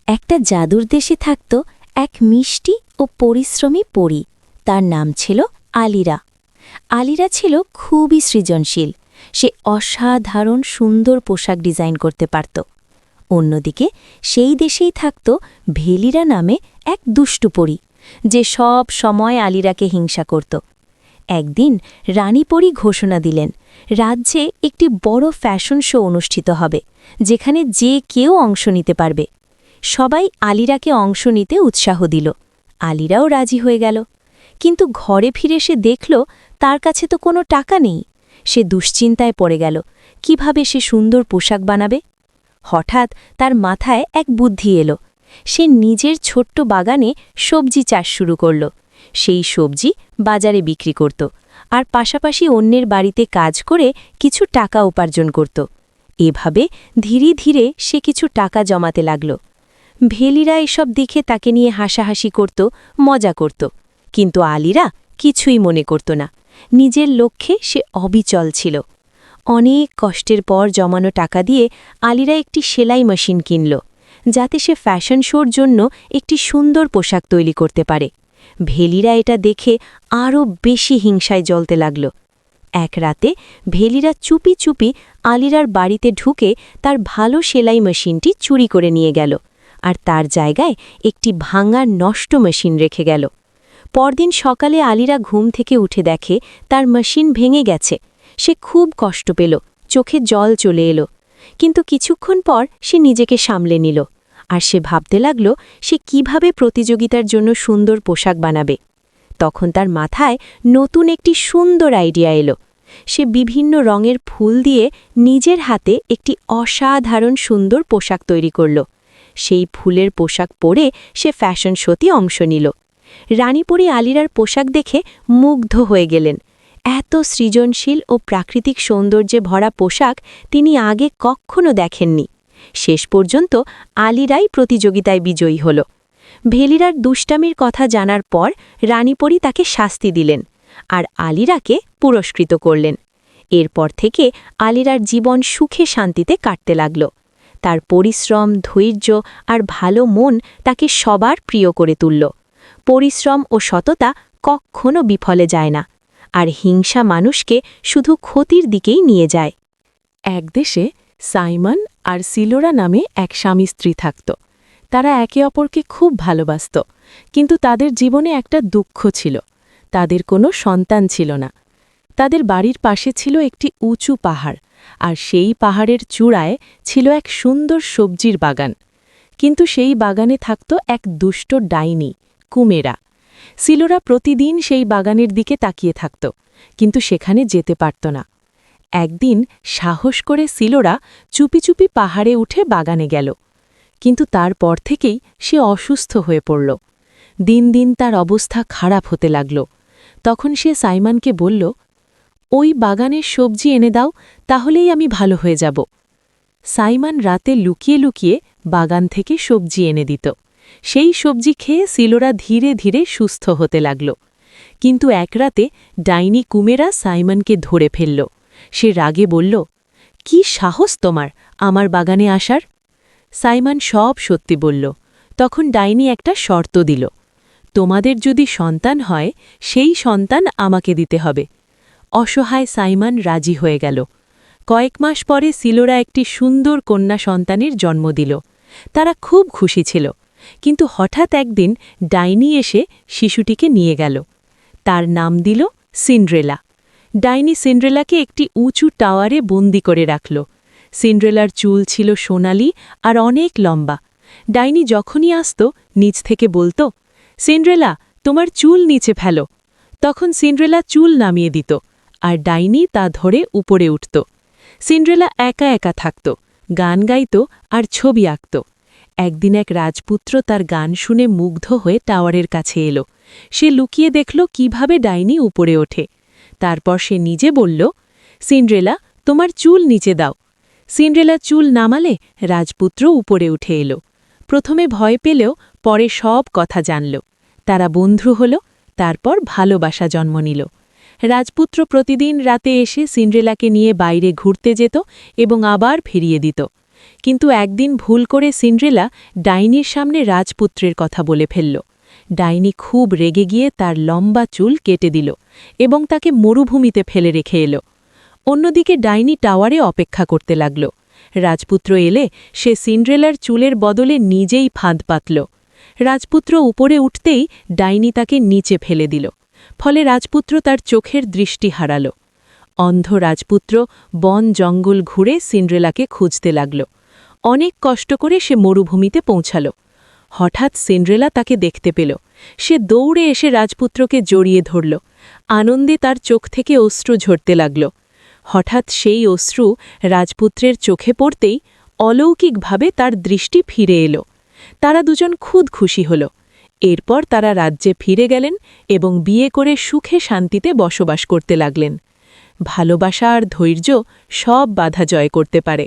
একটা জাদুর দেশে থাকত এক মিষ্টি ও পরিশ্রমী পরী। তার নাম ছিল আলিরা। আলিরা ছিল খুবই সৃজনশীল। সে অসাধারণ সুন্দর পোশাক ডিজাইন করতে পারত। অন্যদিকে সেই দেশেই থাকত ভেলিরা নামে এক দুষ্টু পরী, যে সব সময় আলিরাকে হিংসা করত। একদিন রানীপরী ঘোষণা দিলেন, রাজ্যে একটি বড় ফ্যাশন শো অনুষ্ঠিত হবে, যেখানে যে কেউ অংশ নিতে পারবে। সবাই আলিরাকে অংশ নিতে উৎসাহ দিল। আলিরাও রাজি হয়ে গেল। কিন্তু ঘরে ফিরে সে দেখল তার কাছে তো কোনো টাকা নেই। সে দুশ্চিন্তায় পড়ে গেল, কিভাবে সে সুন্দর পোশাক বানাবে। হঠাৎ তার মাথায় এক বুদ্ধি এলো। সে নিজের ছোট্ট বাগানে সবজি চাষ শুরু করল। সেই সবজি বাজারে বিক্রি করত, আর পাশাপাশি অন্যের বাড়িতে কাজ করে কিছু টাকা উপার্জন করত। এভাবে ধীরে ধীরে সে কিছু টাকা জমাতে লাগল। ভেলিরা এসব দেখে তাকে নিয়ে হাসাহাসি করত, মজা করত। কিন্তু আলিরা কিছুই মনে করত না। নিজের লক্ষ্যে সে অবিচল ছিল। অনেক কষ্টের পর জমানো টাকা দিয়ে আলিরা একটি সেলাই মেশিন কিনল, যাতে সে ফ্যাশন শোর জন্য একটি সুন্দর পোশাক তৈরি করতে পারে। ভেলিরা এটা দেখে আরও বেশি হিংসায় জ্বলতে লাগল। এক রাতে ভেলিরা চুপি চুপি আলিরার বাড়িতে ঢুকে তার ভালো সেলাই মেশিনটি চুরি করে নিয়ে গেল, আর তার জায়গায় একটি ভাঙা নষ্ট মেশিন রেখে গেল। পরদিন সকালে আলিরা ঘুম থেকে উঠে দেখে তার মেশিন ভেঙে গেছে। সে খুব কষ্ট পেল, চোখে জল চলে এলো। কিন্তু কিছুক্ষণ পর সে নিজেকে সামলে নিল, আর সে ভাবতে লাগল সে কিভাবে প্রতিযোগিতার জন্য সুন্দর পোশাক বানাবে। তখন তার মাথায় নতুন একটি সুন্দর আইডিয়া এলো। সে বিভিন্ন রঙের ফুল দিয়ে নিজের হাতে একটি অসাধারণ সুন্দর পোশাক তৈরি করল। সেই ফুলের পোশাক পরে সে ফ্যাশন শোতে অংশ নিল। রানীপরী আলিরার পোশাক দেখে মুগ্ধ হয়ে গেলেন। এত সৃজনশীল ও প্রাকৃতিক সৌন্দর্যে ভরা পোশাক তিনি আগে কখনো দেখেননি। শেষ পর্যন্ত আলিরাই প্রতিযোগিতায় বিজয়ী হল। ভেলিরার দুষ্টামির কথা জানার পর রানীপরী তাকে শাস্তি দিলেন, আর আলিরাকে পুরস্কৃত করলেন। এরপর থেকে আলিরার জীবন সুখে শান্তিতে কাটতে লাগল। তার পরিশ্রম, ধৈর্য আর ভালো মন তাকে সবার প্রিয় করে তুলল। পরিশ্রম ও সততা কখনো বিফলে যায় না, আর হিংসা মানুষকে শুধু ক্ষতির দিকেই নিয়ে যায়। এক দেশে সাইমন আর সিলোরা নামে এক স্বামী স্ত্রী থাকত। তারা একে অপরকে খুব ভালোবাসত, কিন্তু তাদের জীবনে একটা দুঃখ ছিল। তাদের কোনো সন্তান ছিল না। তাদের বাড়ির পাশে ছিল একটি উঁচু পাহাড়, আর সেই পাহাড়ের চূড়ায় ছিল এক সুন্দর সবজির বাগান। কিন্তু সেই বাগানে থাকত এক দুষ্ট ডাইনি, কুমেরা। সিলোরা প্রতিদিন সেই বাগানের দিকে তাকিয়ে থাকত, কিন্তু সেখানে যেতে পারত না। একদিন সাহস করে সিলোরা চুপি চুপি পাহাড়ে উঠে বাগানে গেল। কিন্তু তারপর থেকেই সে অসুস্থ হয়ে পড়ল। দিন দিন তার অবস্থা খারাপ হতে লাগল। তখন সে সাইমনকে বলল, ওই বাগানের সবজি এনে দাও, তাহলেই আমি ভালো হয়ে যাব। সাইমন রাতে লুকিয়ে লুকিয়ে বাগান থেকে সবজি এনে দিত। সেই সবজি খেয়ে সিলোরা ধীরে ধীরে সুস্থ হতে লাগল। কিন্তু এক রাতে ডাইনি কুমেরা সাইমনকে ধরে ফেলল। সে রাগে বলল, কি সাহস তোমার আমার বাগানে আসার? সাইমন সব সত্যি বলল। তখন ডাইনি একটা শর্ত দিল, তোমাদের যদি সন্তান হয়, সেই সন্তান আমাকে দিতে হবে। অসহায় সাইমন রাজি হয়ে গেল। কয়েক মাস পরে সিলোরা একটি সুন্দর কন্যা সন্তানের জন্ম দিল। তারা খুব খুশি ছিল। কিন্তু হঠাৎ একদিন ডাইনি এসে শিশুটিকে নিয়ে গেল। তার নাম দিল সিন্ড্রেলা। ডাইনি সিন্ড্রেলাকে একটি উঁচু টাওয়ারে বন্দি করে রাখল। সিন্ড্রেলার চুল ছিল সোনালি আর অনেক লম্বা। ডাইনি যখনই আসত, নিচ থেকে বলতো, সিন্ড্রেলা, তোমার চুল নিচে ফেলো। তখন সিন্ড্রেলা চুল নামিয়ে দিত, আর ডাইনি তা ধরে উপরে উঠত। সিন্ড্রেলা একা একা থাকত, গান গাইত আর ছবি আঁকত। একদিন এক রাজপুত্র তার গান শুনে মুগ্ধ হয়ে টাওয়ারের কাছে এলো। সে লুকিয়ে দেখল কিভাবে ডাইনি উপরে ওঠে। তারপর সে নিজে বলল, সিন্ড্রেলা, তোমার চুল নিচে দাও। সিন্ড্রেলা চুল নামালে রাজপুত্র উপরে উঠে এলো। প্রথমে ভয় পেলেও পরে সব কথা জানল। তারা বন্ধু হল, তারপর ভালোবাসা জন্ম নিল। রাজপুত্র প্রতিদিন রাতে এসে সিন্ড্রেলাকে নিয়ে বাইরে ঘুরতে যেত এবং আবার ফিরিয়ে দিত। কিন্তু একদিন ভুল করে সিন্ড্রেলা ডাইনির সামনে রাজপুত্রের কথা বলে ফেলল। ডাইনি খুব রেগে গিয়ে তার লম্বা চুল কেটে দিল এবং তাকে মরুভূমিতে ফেলে রেখে এলো। অন্যদিকে ডাইনি টাওয়ারে অপেক্ষা করতে লাগল। রাজপুত্র এলে সে সিন্ড্রেলার চুলের বদলে নিজেই ফাঁদ পাতল। রাজপুত্র উপরে উঠতেই ডাইনি তাকে নিচে ফেলে দিল। ফলে রাজপুত্র তার চোখের দৃষ্টি হারাল। অন্ধ রাজপুত্র বন জঙ্গল ঘুরে সিন্ড্রেলাকে খুঁজতে লাগল। অনেক কষ্ট করে সে মরুভূমিতে পৌঁছাল। হঠাৎ সিন্ড্রেলা তাকে দেখতে পেল। সে দৌড়ে এসে রাজপুত্রকে জড়িয়ে ধরল। আনন্দে তার চোখ থেকে অশ্রু ঝরতে লাগল। হঠাৎ সেই অশ্রু রাজপুত্রের চোখে পড়তেই অলৌকিকভাবে তার দৃষ্টি ফিরে এলো। তারা দুজন খুব খুশি হল। এরপর তারা রাজ্যে ফিরে গেলেন এবং বিয়ে করে সুখে শান্তিতে বসবাস করতে লাগলেন। ভালোবাসা আর ধৈর্য সব বাধা জয় করতে পারে।